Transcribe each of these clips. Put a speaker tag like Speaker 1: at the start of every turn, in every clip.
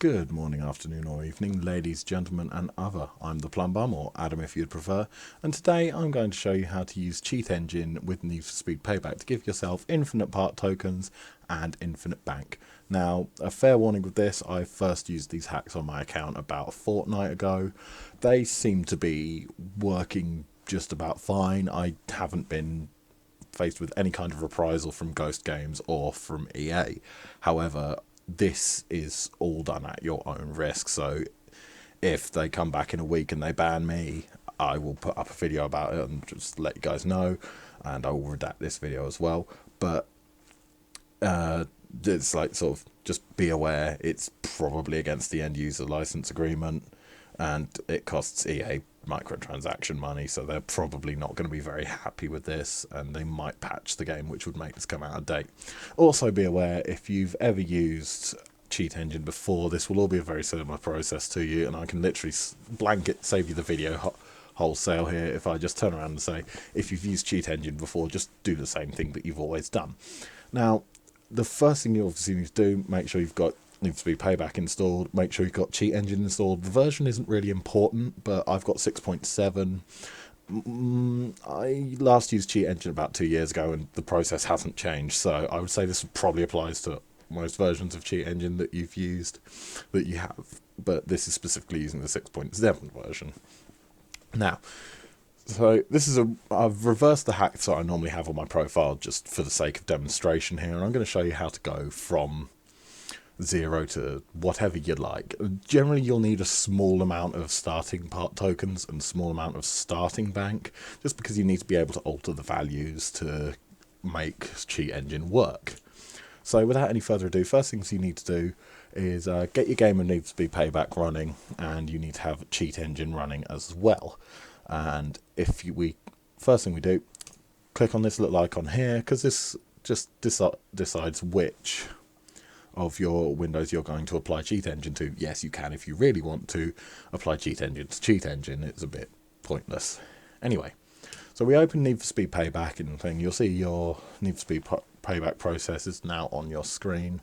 Speaker 1: Good morning, afternoon or evening, ladies, gentlemen and other. I'm the Plum Bum, or Adam if you'd prefer, and today I'm going to show you how to use Cheat Engine with Need for Speed Payback to give yourself infinite part tokens and infinite bank. Now, a fair warning with this, I first used these hacks on my account about a fortnight ago. They seem to be working just about fine. I haven't been faced with any kind of reprisal from Ghost Games or from EA. However, this is all done at your own risk, so if they come back in a week and they ban me, I will put up a video about it and just let you guys know, and I will redact this video as well. But it's like, sort of, just be aware, it's probably against the end user license agreement, and it costs EA microtransaction money, so they're probably not going to be very happy with this, and they might patch the game, which would make this come out of date. Also be aware, if you've ever used Cheat Engine before, this will all be a very similar process to you, and I can literally blanket save you the video wholesale here if I just turn around and say, if you've used Cheat Engine before, just do the same thing that you've always done. Now, the first thing you obviously need to do, make sure you've got Need to be Payback installed, make sure you've got Cheat Engine installed. The version isn't really important, but I've got 6.7. I last used Cheat Engine about 2 years ago, and the process hasn't changed, so I would say this probably applies to most versions of Cheat Engine that you've used, that you have, but this is specifically using the 6.7 version. Now, so this is I've reversed the hacks that I normally have on my profile just for the sake of demonstration here, and I'm going to show you how to go from 0 to whatever you like. Generally, you'll need a small amount of starting part tokens and small amount of starting bank, just because you need to be able to alter the values to make Cheat Engine work. So without any further ado, first things you need to do is get your game of Need to Be Payback running, and you need to have Cheat Engine running as well. And first thing we do, click on this little icon here, because this just decides which of your windows you're going to apply Cheat Engine to. Yes, you can if you really want to apply Cheat Engine to Cheat Engine. It's a bit pointless. Anyway, so we open Need for Speed Payback and thing. You'll see your Need for Speed Payback process is now on your screen.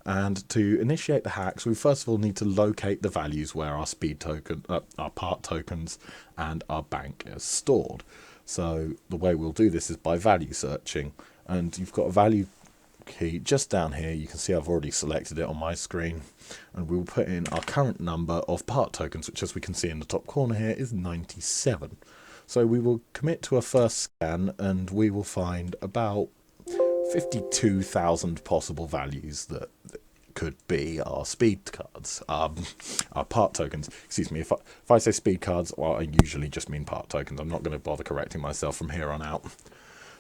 Speaker 1: And to initiate the hacks, we first of all need to locate the values where our speed token, our part tokens, and our bank is stored. So the way we'll do this is by value searching, and you've got a value key just down here. You can see I've already selected it on my screen, and we will put in our current number of part tokens, which, as we can see in the top corner here, is 97. So we will commit to a first scan, and we will find about 52,000 possible values that could be our speed cards, our part tokens. Excuse me, if I say speed cards, well, I usually just mean part tokens. I'm not going to bother correcting myself from here on out.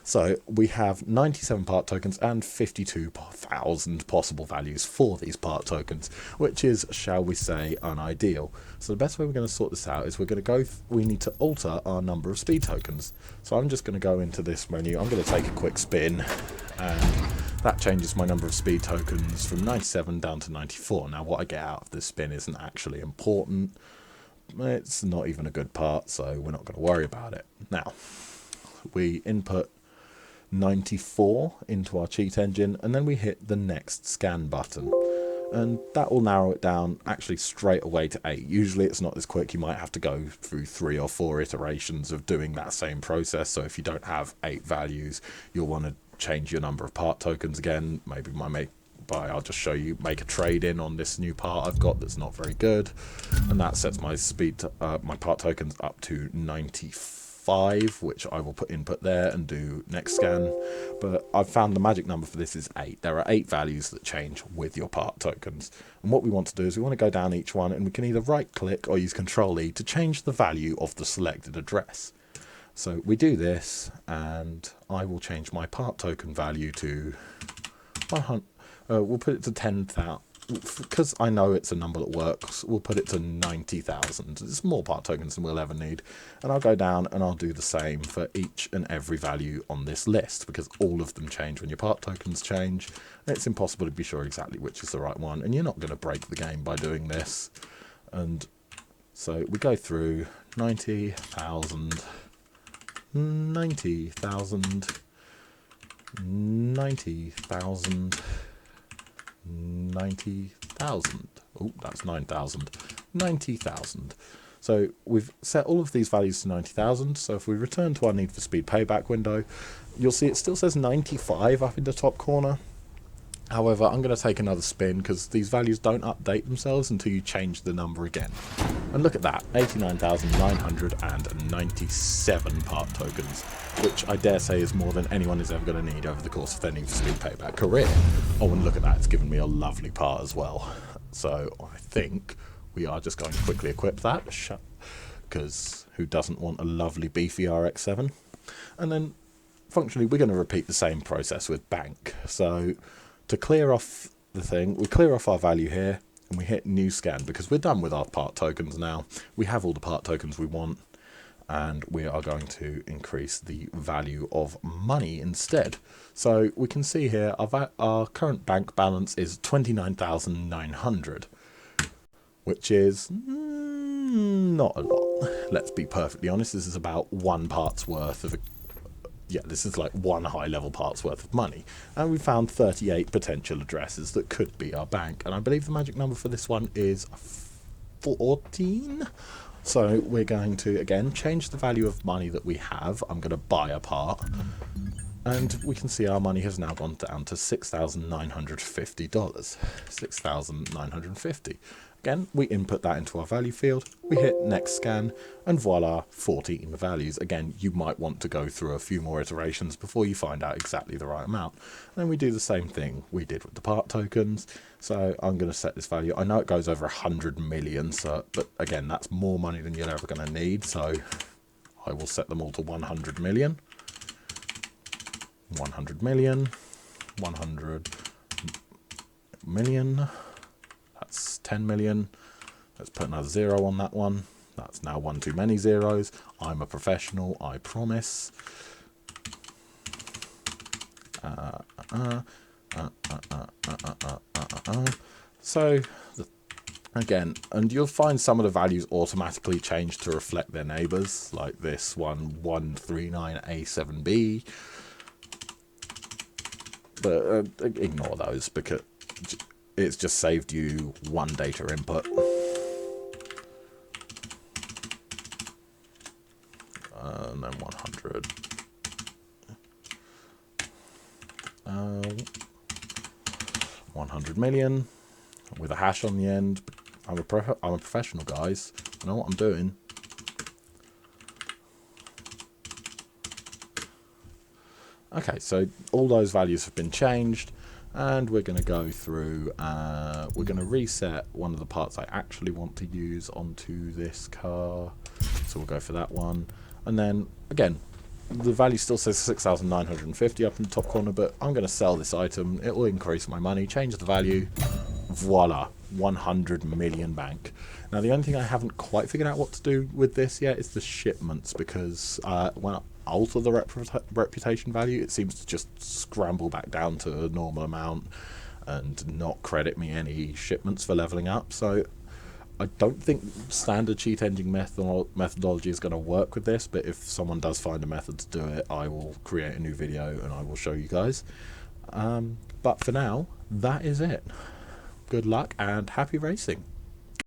Speaker 1: So we have 97 part tokens and 52,000 possible values for these part tokens, which is, shall we say, unideal. So the best way we're going to sort this out is we need to alter our number of speed tokens. So I'm just going to go into this menu. I'm going to take a quick spin, and that changes my number of speed tokens from 97 down to 94. Now, what I get out of this spin isn't actually important. It's not even a good part, so we're not going to worry about it. Now, we input 94 into our Cheat Engine, and then we hit the next scan button, and that will narrow it down actually straight away to 8. Usually it's not as quick. You might have to go through 3 or 4 iterations of doing that same process. So if you don't have 8 values, you'll want to change your number of part tokens again. Maybe I'll just show you, make a trade in on this new part I've got that's not very good, and that sets my my part tokens up to 95, which I will input there and do next scan. But I've found the magic number for this is 8. There are 8 values that change with your part tokens, and what we want to do is we want to go down each one, and we can either right click or use Control E to change the value of the selected address. So we do this, and I will change my part token value to 100. We'll put it to 10,000. Because I know it's a number that works, we'll put it to 90,000. It's more part tokens than we'll ever need. And I'll go down and I'll do the same for each and every value on this list, because all of them change when your part tokens change. And it's impossible to be sure exactly which is the right one, and you're not going to break the game by doing this. And so we go through 90,000, 90,000, 90,000, 90,000. Oh, that's 9,000. 90,000. So we've set all of these values to 90,000. So if we return to our Need for Speed payback window, you'll see it still says 95 up in the top corner. However, I'm going to take another spin because these values don't update themselves until you change the number again. And look at that, 89,997 part tokens, which I dare say is more than anyone is ever going to need over the course of their Need for Speed payback career. Oh, and look at that, it's given me a lovely part as well. So I think we are just going to quickly equip that, because who doesn't want a lovely beefy RX-7? And then functionally we're going to repeat the same process with bank. So to clear off the thing, we clear off our value here and we hit new scan because we're done with our part tokens now. We have all the part tokens we want, and we are going to increase the value of money instead. So we can see here our current bank balance is 29,900, which is not a lot. Let's be perfectly honest, this is about one part's worth of this is like one high level part's worth of money, and we found 38 potential addresses that could be our bank, and I believe the magic number for this one is 14. So we're going to again change the value of money that we have. I'm going to buy a part, and we can see our money has now gone down to $6,950. 6,950. Again, we input that into our value field, we hit next scan, and voila, 14 values. Again, you might want to go through a few more iterations before you find out exactly the right amount. And then we do the same thing we did with the part tokens. So I'm going to set this value. I know it goes over 100 million, but again, that's more money than you're ever going to need. So I will set them all to 100 million. 100 million. 100 million. That's 10 million. Let's put another 0 on that one. That's now one too many zeros. I'm a professional, I promise. So, again, and you'll find some of the values automatically change to reflect their neighbours, like this one, 139A7B. But ignore those because it's just saved you one data input. And then 100. 100 million with a hash on the end. I'm a professional, guys. I know what I'm doing. Okay, so all those values have been changed. And we're going to go through, we're going to reset one of the parts I actually want to use onto this car. So we'll go for that one. And then, again, the value still says 6,950 up in the top corner, but I'm going to sell this item. It will increase my money, change the value. Voila, 100 million bank. Now, the only thing I haven't quite figured out what to do with this yet is the shipments, because when I alter the reputation value, it seems to just scramble back down to a normal amount and not credit me any shipments for leveling up. So I don't think standard cheat engine methodology is going to work with this, but if someone does find a method to do it, I will create a new video and I will show you guys. But for now, that is it. Good luck and happy racing.